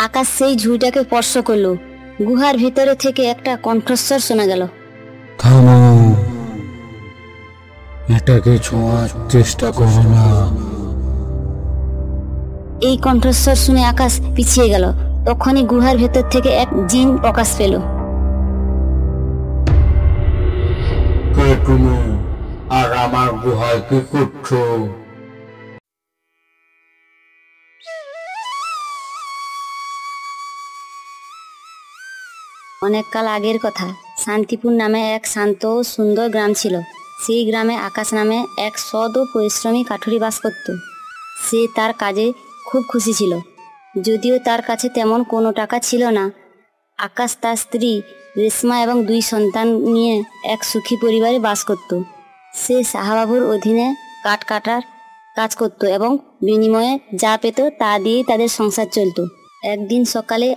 আকাশ সেই ঝুড়িটাকে স্পর্শ করলো। গুহার ভিতরে থেকে একটা কণ্ঠস্বর শোনা গেল। থামো, এটাকে ছোঁয়ার চেষ্টা করো না। এই কণ্ঠস্বর শুনে আকাশ পিছিয়ে গেল। তখনই গুহার ভেতর থেকে এক জিন প্রকাশ পেল। কে তুমি, আর আমার গুহায় কি করছো? অনেক কাল আগের কথা, শান্তিপুর নামে এক শান্ত ও সুন্দর গ্রাম ছিল। সেই গ্রামে আকাশ নামে এক সৎ ও পরিশ্রমী কাঠুরি বাস করত। সে তার কাজে খুব খুশি ছিল, যদিও তার কাছে তেমন কোনো টাকা ছিল না। আকাশ তার স্ত্রী রেশমা এবং 2 সন্তান নিয়ে এক সুখী পরিবারে বাস করত। সে সাহাবাবুর অধীনে কাঠ কাটার কাজ করত এবং বিনিময়ে যা পেত তা দিয়েই তাদের সংসার চলত। একদিন সকালে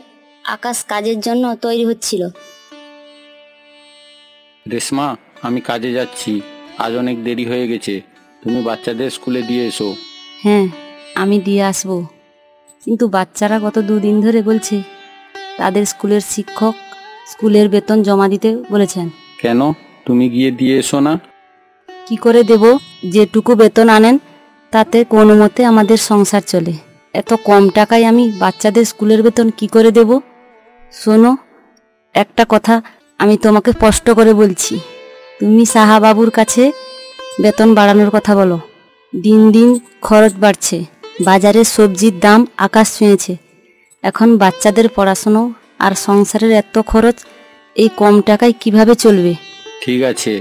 আকাশ কাজের জন্য তৈরি হচ্ছিল। রেশমা, আমি কাজে যাচ্ছি, আজ অনেক দেরি হয়ে গেছে, তুমি বাচ্চাদের স্কুলে দিয়ে এসো। হ্যাঁ, আমি দিয়ে আসবো, কিন্তু বাচ্চারা গত 2 দিন ধরে বলছে তাদের স্কুলের শিক্ষক স্কুলের বেতন জমা দিতে বলেছেন। কেন, তুমি গিয়ে দিয়ে এসো না? কি করে দেব? যেটুকু বেতন আনেন তাতে কোনো মতে আমাদের সংসার চলে। এত কম টাকায় আমি বাচ্চাদের স্কুলের বেতন কি করে দেব? শোনো, একটা কথা আমি তোমাকে স্পষ্ট করে বলছি, তুমি সাহাবাবুর কাছে বেতন বাড়ানোর কথা বলো। দিন দিন খরচ বাড়ছে, বাজারে সবজির দাম আকাশ ছুঁয়েছে। এখন বাচ্চাদের পড়াশুনো আর সংসারের এত খরচ, এই কম টাকায় কিভাবে চলবে? ঠিক আছে,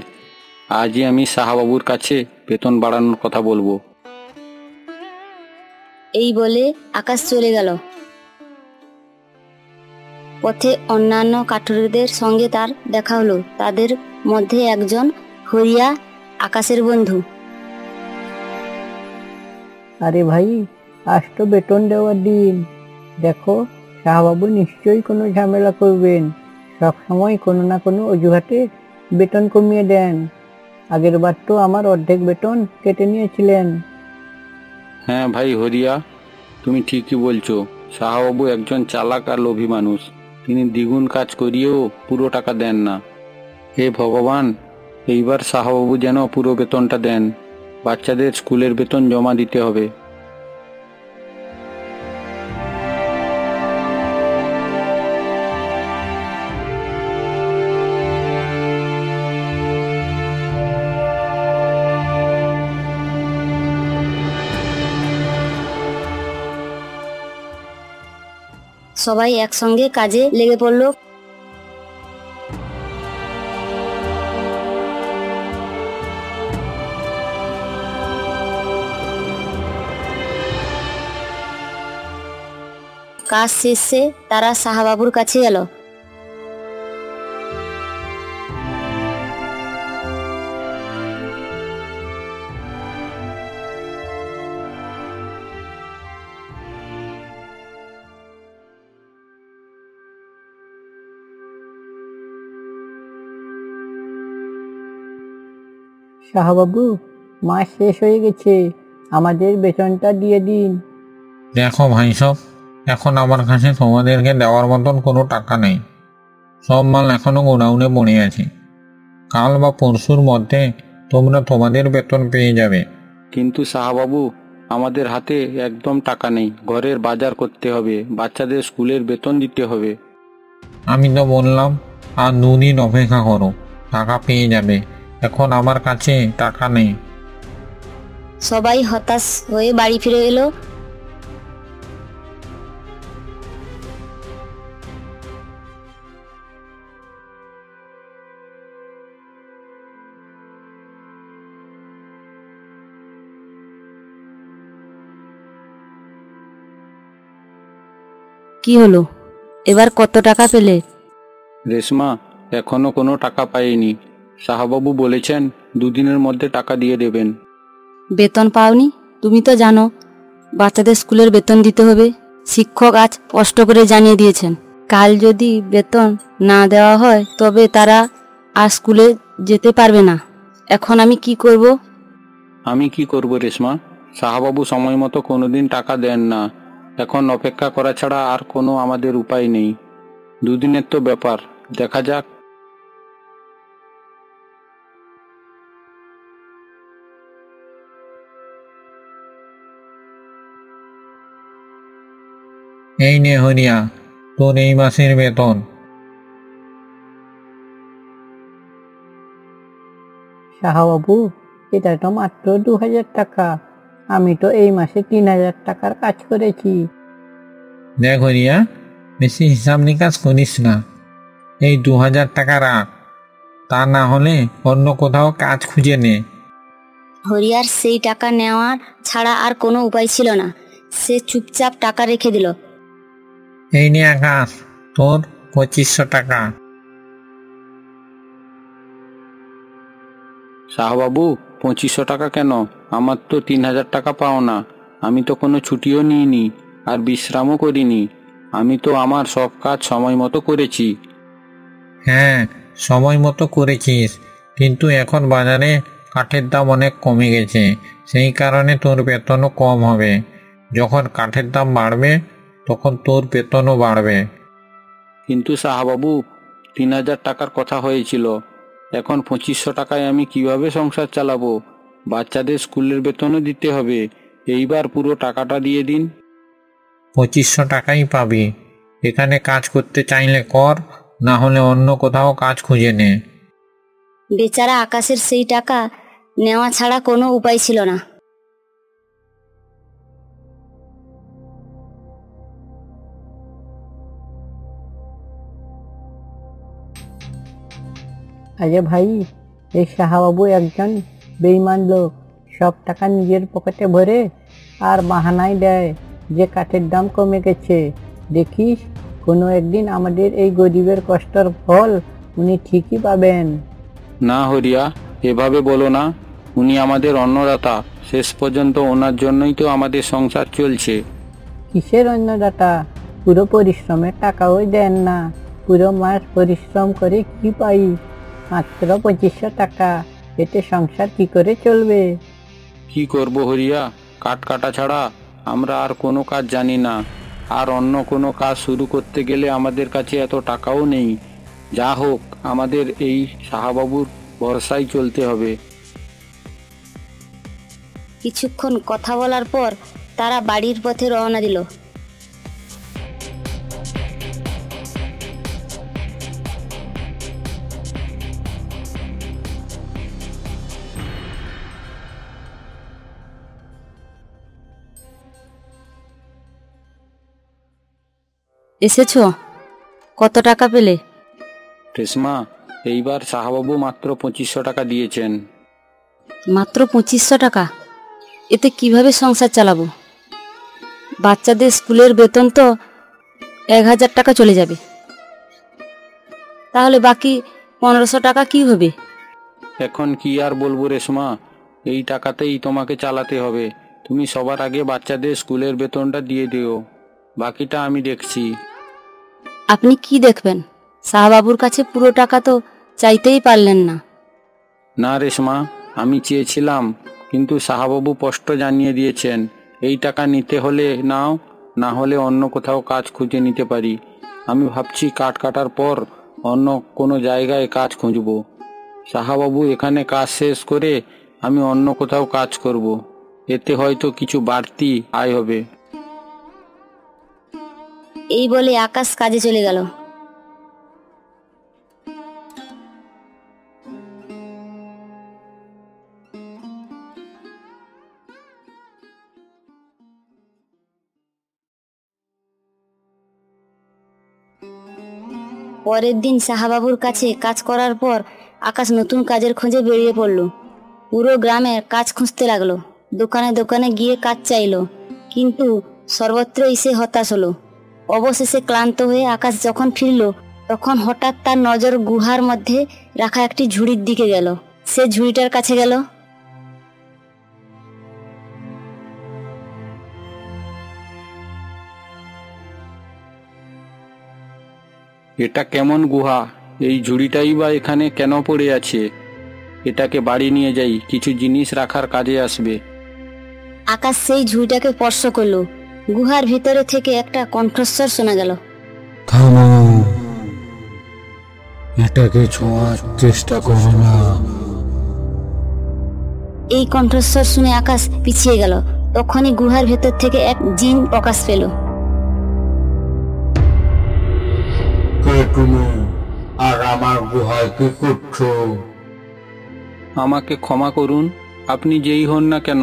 আজই আমি সাহাবাবুর কাছে বেতন বাড়ানোর কথা বলবো। এই বলে আকাশ চলে গেল। পথে অন্যান্য কাঠুরেদের সঙ্গে তার দেখা হলো। তাদের মধ্যে একজন হরিয়া, আকাশের বন্ধু। আরে ভাই, আজ তো বেতন দেওয়ার দিন। দেখো, শাহবাবু নিশ্চয়ই কোনো ঝামেলা করবেন। সবসময় কোনো না কোনো অজুহাতে বেতন কমিয়ে দেন। আগের বার তো আমার অর্ধেক বেতন কেটে নিয়েছিলেন। হ্যাঁ ভাই হরিয়া, তুমি ঠিকই বলছো। সাহাবাবু একজন চালাক আর লোভী মানুষ। তিনি দ্বিগুণ কাজ করিয়েও পুরো টাকা দেন না। হে ভগবান, এইবার সাহাবাবু যেন পুরো বেতনটা দেন। বাচ্চাদের স্কুলের বেতন জমা দিতে হবে। সবাই একসঙ্গে কাজে লেগে পড়ল। কাজ শেষে তারা সাহাবাবুর কাছে এলো। শাহবাবু, মাস শেষ হয়ে গেছে, আমাদের বেতনটা দিয়ে দিন। দেখো ভাই সব, এখন আমার কাছে তোমাদেরকে দেওয়ার মতন কোনো টাকা নেই। সব মাল এখনো গোডাউনে পড়ে আছে। কাল বা পরশুর মধ্যে তোমরা তোমাদের বেতন পেয়ে যাবে। কিন্তু সাহাবাবু, আমাদের হাতে একদম টাকা নেই। ঘরের বাজার করতে হবে, বাচ্চাদের স্কুলের বেতন দিতে হবে। আমি তো বললাম আর 2 দিন অপেক্ষা করো, টাকা পেয়ে যাবে। এখন আমার কাছে টাকা নেই। সবাই হতাশ হয়ে বাড়ি ফিরে এলো। কি হলো, এবার কত টাকা পেলে? রেশমা, এখনো কোনো টাকা পাইনি। সাহাবাবু বলেছেন 2 দিনের মধ্যে টাকা দিয়ে দেবেন। বেতন পাওনি? তুমি তো জানো বাচ্চাদের স্কুলের বেতন দিতে হবে। শিক্ষক আজ স্পষ্ট করে জানিয়ে দিয়েছেন, কাল যদি বেতন না দেওয়া হয় তবে তারা আর স্কুলে যেতে পারবে না। এখন আমি কি করব? আমি কি করব রেশমা? সাহাবাবু সময় মতো কোনোদিন টাকা দেন না। এখন অপেক্ষা করা ছাড়া আর কোনো আমাদের উপায় নেই। দুদিনের তো ব্যাপার, দেখা যাক। এই নে হরিয়া, তোর এই মাসের বেতন। সাহাবাবু, এটা তো মাত্র 2000 টাকা। আমি তো এই মাসে 3000 টাকার কাজ করেছি। দেখ হরিয়া, বেশি হিসাব নিকাশ করিস না। এই 2000 টাকা রাখ, তা না হলে অন্য কোথাও কাজ খুঁজে নে। হরিয়ার সেই টাকা নেওয়ার ছাড়া আর কোনো উপায় ছিল না। সে চুপচাপ টাকা রেখে দিল। এই নে আকাশ, তোর 2500 টাকা। শাহবাবু, 2500 টাকা কেন? আমার তো 3000 টাকা পাও না। আমি তো কোনো ছুটিও নিইনি, আর বিশ্রামও করিনি। আমি তো আমার সব কাজ সময় মতো করেছি। হ্যাঁ, সময় মতো করেছিস, কিন্তু এখন বাজারে কাঠের দাম অনেক কমে গেছে, সেই কারণে তোর বেতনও কম হবে। যখন কাঠের দাম বাড়বে তখন তোর বেতনও বাড়বে। কিন্তু শাহবাবু, 3000 টাকার কথা হয়েছিল। এখন 2500 টাকায় আমি কিভাবে সংসার চালাবো? বাচ্চাদের স্কুলের বেতনও দিতে হবে। এইবার পুরো টাকাটা দিয়ে দিন। 2500 টাকাই পাবি। এখানে কাজ করতে চাইলে কর, না হলে অন্য কোথাও কাজ খুঁজে নে। বেচারা আকাশের সেই টাকা নেওয়া ছাড়া কোনো উপায় ছিল না। আরে ভাই, এই সাহাবাবু একজন বেঈমান লোক। সব টাকা নিজের পকেটে ভরে আর বাহানায় দেয় যে কাঠের দাম কমে গেছে। দেখিস, কোনো একদিন আমাদের এই গরিবের কষ্টের ফল উনি ঠিকই পাবেন। না হরিয়া, এভাবে বলো না। উনি আমাদের অন্নদাতা। শেষ পর্যন্ত ওনার জন্যই তো আমাদের সংসার চলছে। কিসের অন্নদাতা? পুরো পরিশ্রমের টাকাও দেন না। পুরো মাস পরিশ্রম করে কি পাই? মাত্র 2500 টাকা। এতে সংসার কি করে চলবে? কি করব হরিয়া, কাঠ কাটা ছাড়া আমরা আর কোনো কাজ জানি না। আর অন্য কোনো কাজ শুরু করতে গেলে আমাদের কাছে এত টাকাও নেই। যা হোক, আমাদের এই শাহবাবুর ভরসায় চলতে হবে। কিছুক্ষণ কথা বলার পর তারা বাড়ির পথে রওনা দিল। এসেছো? কত টাকা পেলে? রেশমা, এইবার শাহবাবু মাত্র 2500 টাকা দিয়েছেন। মাত্র 2500 টাকা? এতে কিভাবে সংসার চালাবো? বাচ্চাদের স্কুলের বেতন তো 1000 টাকা চলে যাবে। তাহলে বাকি 1500 টাকা কি হবে? এখন কি আর বলবো রেশমা, এই টাকাতেই তোমাকে চালাতে হবে। তুমি সবার আগে বাচ্চাদের স্কুলের বেতনটা দিয়ে দিও, বাকিটা আমি দেখছি। আপনি কি দেখবেন? শাহবাবুর কাছে পুরো টাকা তো চাইতেই পারলেন না। না রেশমা, আমি চেয়েছিলাম, কিন্তু শাহবাবু স্পষ্ট জানিয়ে দিয়েছেন এই টাকা নিতে হলে নাও, না হলে অন্য কোথাও কাজ খুঁজে নিতে পারি। আমি ভাবছি কাঠ কাটার পর অন্য কোনো জায়গায় কাজ খুঁজব। শাহবাবু এখানে কাজ শেষ করে আমি অন্য কোথাও কাজ করব। এতে হয়তো কিছু বাড়তি আয় হবে। এই বলে আকাশ কাজে চলে গেল। পরের দিন শাহবাবুর কাছে কাজ করার পর আকাশ নতুন কাজের খোঁজে বেরিয়ে পড়ল। পুরো গ্রামে কাজ খুঁজতে লাগলো। দোকানে দোকানে গিয়ে কাজ চাইলো, কিন্তু সর্বত্রই সে হতাশ হলো। অবশেষে ক্লান্ত হয়ে আকাশ যখন ফিরল, তখন হঠাৎ তার নজর গুহার মধ্যে রাখা একটি ঝুড়ির দিকে গেল। সে ঝুড়িটার কাছে গেল। এটা কেমন গুহা? এই ঝুড়িটাই বা এখানে কেন পড়ে আছে? এটাকে বাড়ি নিয়ে যাই, কিছু জিনিস রাখার কাজে আসবে। আকাশ সেই ঝুড়িটাকে স্পর্শ করলো। গুহার ভিতরে থেকে একটা কণ্ঠস্বর শোনা গেল। থামো, এটাকে ছোঁয়ার চেষ্টা করো না। এই কণ্ঠস্বর শুনে আকাশ পিছিয়ে গেল। তখনই গুহার ভেতর থেকে এক জিন প্রকাশ পেল। কে তুমি, আর আমার গুহায় কি করছো? আমাকে ক্ষমা করুন, আপনি যেই হন না কেন,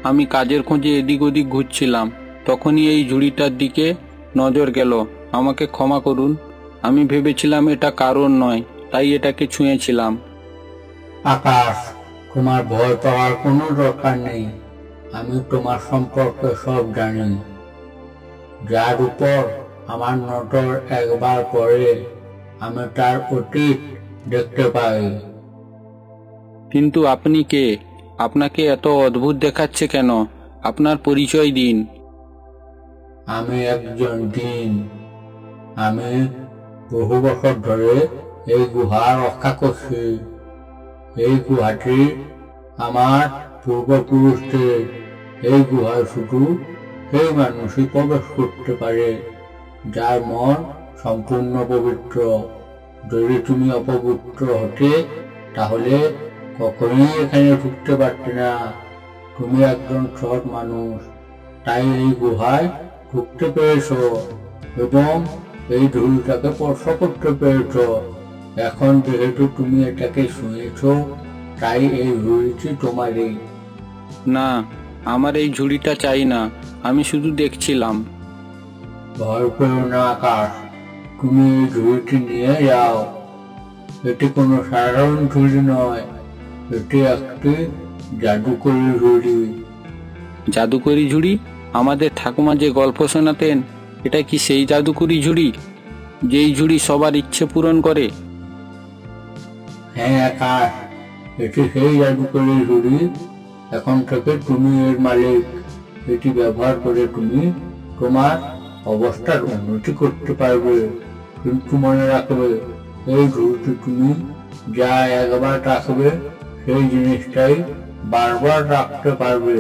আমি কাজের খোঁজে এদিক ওদিক ঘুরছিলাম, তখনই এই ঝুড়িটার দিকে নজর গেল। আমাকে ক্ষমা করুন, আমি ভেবেছিলাম এটা কারণ নয়, তাই এটাকে ছুঁয়েছিলাম। আকাশ, তোমার ভয় পাওয়ার কোনো দরকার নেই। আমি তোমার সম্পর্কে সব জানি। যার উপর আমার নজর একবার পড়ে, আমি তার অতীত দেখতে পাই। কিন্তু আপনি কে? আপনাকে এত অদ্ভুত দেখাচ্ছে কেন? আপনার পরিচয় দিন। আমি একজন জিন। আমি বহু বছর ধরে এই গুহা রক্ষা করছি। এই গুহাটি আমার পূর্বপুরুষদের। এই গুহায় শুধু সেই মানুষই প্রবেশ করতে পারে যার মন সম্পূর্ণ পবিত্র। যদি তুমি অপবিত্র হতে, তাহলে কখনোই এখানে ঢুকতে পারতে না। তুমি একজন সৎ মানুষ, তাই এই গুহায় ঢুকতে পেরেছ এবং এই ঝুড়িটাকে স্পর্শ করতে পেরেছ। এখন যেহেতু তুমি এটাকে শুনেছ, তাই এই ঝুড়িটি তোমারই। না, আমার এই ঝুড়িটা চাই না, আমি শুধু দেখছিলাম। ভয় পেও না আকাশ, তুমি এই ঝুড়িটি নিয়ে যাও। এটি কোনো সাধারণ ঝুড়ি নয়, এটি একটি জাদুকরি ঝুড়ি। জাদুকরি ঝুড়ি? আমাদের ঠাকুমা যে গল্প শোনাতেন, এটা কি সেই জাদুকরি ঝুড়ি, যেই ঝুড়ি সবার ইচ্ছে পূরণ করে? হ্যাঁ আকাশ, এটি সেই জাদুকরি ঝুড়ি। এখন থেকে তুমি এর মালিক। এটি ব্যবহার করে তুমি তোমার অবস্থার উন্নতি করতে পারবে। কিন্তু মনে রাখবে, এই ঝুড়িটি তুমি যা একবার রাখবে, সেই জিনিসটাই বারবার রাখতে পারবে।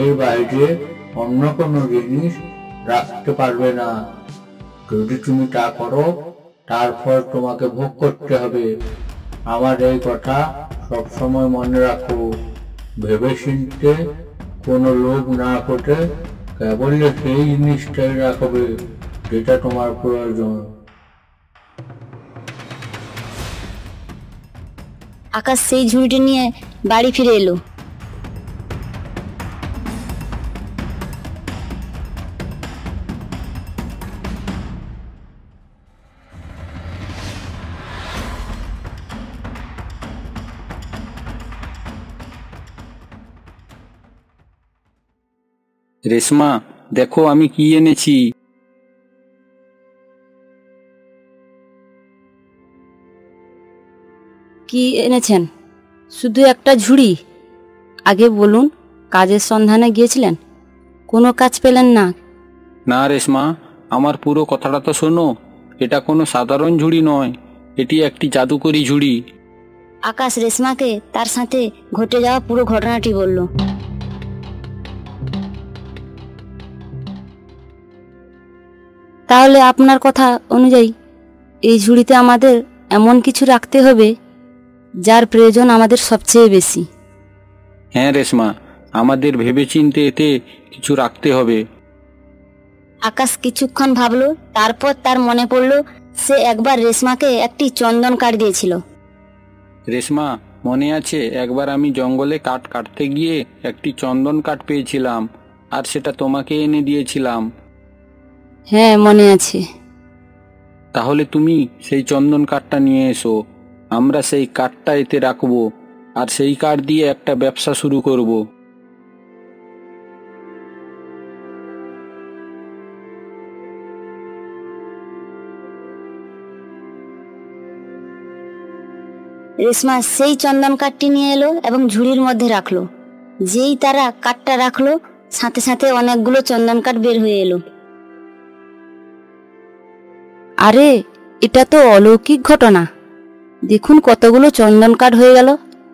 এর বাইরে অন্য কোনো জিনিস রাখতে পারবে না। যদি তুমি তা করো, তারপর তোমাকে ভোগ করতে হবে। আমার এই কথা সবসময় মনে রাখো। ভেবে চিনতে কোনো লোভ না করে কেবল সেই জিনিসটাই রাখবে যেটা তোমার প্রয়োজন। আকাশ সেই ঝুড়িটি নিয়ে বাড়ি ফিরে এলো। রেশমা, দেখো আমি কি এনেছি। কি এনেছেন? শুধু একটা ঝুড়ি? আগে বলুন, কাজের সন্ধানে গিয়েছিলেন, কোনো কাজ পেলেন না? না রেশমা, আমার পুরো কথাটা তো শোনো। এটা কোনো সাধারণ ঝুড়ি নয়, এটি একটি জাদুকরি ঝুড়ি। আকাশ রেশমাকে তার সাথে ঘটে যাওয়া পুরো ঘটনাটি বলল। তাহলে আপনার কথা অনুযায়ী এই ঝুড়িতে আমাদের এমন কিছু রাখতে হবে যার প্রয়োজন আমাদের সবচেয়ে বেশি। হ্যাঁ রেশমা, আমাদের ভেবেচিন্তে এতে কিছু রাখতে হবে। আকাশ কিছুক্ষণ ভাবলো, তারপর তার মনে পড়ল সে একবার রেশমাকে একটি চন্দন কাঠ দিয়েছিল। রেশমা, মনে আছে একবার আমি জঙ্গলে কাঠ কাটতে গিয়ে একটি চন্দন কাঠ পেয়েছিলাম, আর সেটা তোমাকে এনে দিয়েছিলাম? হ্যাঁ, মনে আছে। তাহলে তুমি সেই চন্দন কাঠটা নিয়ে এসো। আমরা সেই কাঠটা এতে রাখবো, আর সেই কাঠ দিয়ে একটা ব্যবসা শুরু করব। রেশমা সেই চন্দন কাঠটি নিয়ে এলো এবং ঝুড়ির মধ্যে রাখলো। যেই তারা কাঠটা রাখলো, সাথে সাথে অনেকগুলো চন্দন কাঠ বের হয়ে এলো। আরে, এটা তো অলৌকিক ঘটনা। দেখুন কতগুলো চন্দন কাঠ হয়ে গেল।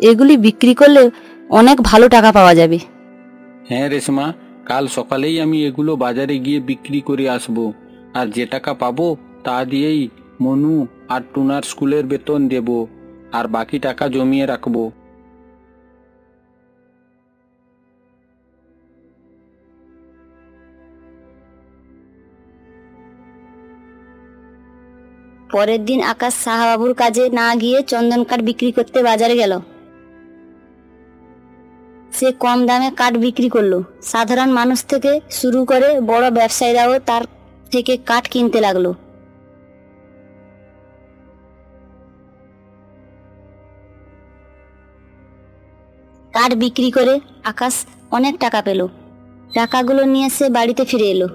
এগুলি বিক্রি করলে অনেক ভালো টাকা পাওয়া যাবে। হ্যাঁ রেশমা, কাল সকালেই আমি এগুলো বাজারে গিয়ে বিক্রি করে আসব, আর যে টাকা পাবো তা দিয়েই মনু আর টুনার স্কুলের বেতন দেব, আর বাকি টাকা জমিয়ে রাখবো। পরের দিন আকাশ সাহাবাবুর কাজে না গিয়ে চন্দন কাঠ বিক্রি করতে বাজারে গেল। সে কম দামে কাঠ বিক্রি করলো। সাধারণ মানুষ থেকে শুরু করে বড় ব্যবসায়ীরাও তার থেকে কাঠ কিনতে লাগলো। কাঠ বিক্রি করে আকাশ অনেক টাকা পেল। টাকাগুলো নিয়ে সে বাড়িতে ফিরে এলো।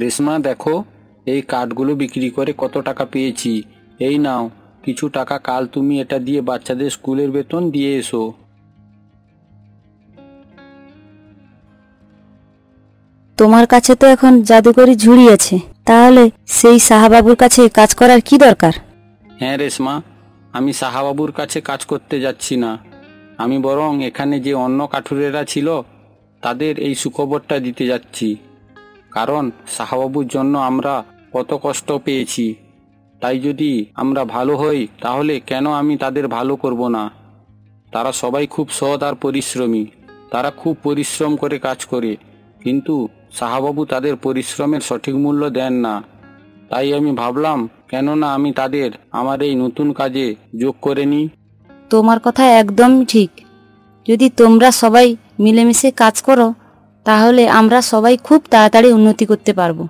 রেশমা, দেখো এই কাঠগুলো বিক্রি করে কত টাকা পেয়েছি। এই নাও কিছু টাকা, কাল তুমি এটা দিয়ে বাচ্চাদের স্কুলের বেতন দিয়ে এসো। তোমার কাছে তো এখন জাদুকরি ঝুড়ি আছে, তাহলে সেই সাহাবাবুর কাছে কাজ করার কি দরকার? হ্যাঁ রেশমা, আমি সাহাবাবুর কাছে কাজ করতে যাচ্ছি না। আমি বরং এখানে যে অন্য কাঠুরেরা ছিল তাদের এই সুখবরটা দিতে যাচ্ছি। কারণ সাহাবাবুর জন্য আমরা কত কষ্ট পেয়েছি, তাই যদি আমরা ভালো হই তাহলে কেন আমি তাদের ভালো করব না? তারা সবাই খুব সৎ আর পরিশ্রমী। তারা খুব পরিশ্রম করে কাজ করে, কিন্তু সাহাবাবু তাদের পরিশ্রমের সঠিক মূল্য দেন না। তাই আমি ভাবলাম কেন না আমি তাদের আমার এই নতুন কাজে যোগ করে নিই। তোমার কথা একদম ঠিক। যদি তোমরা সবাই মিলেমিশে কাজ করো তাহলে আমরা সবাই খুব তাড়াতাড়ি উন্নতি করতে পারবো।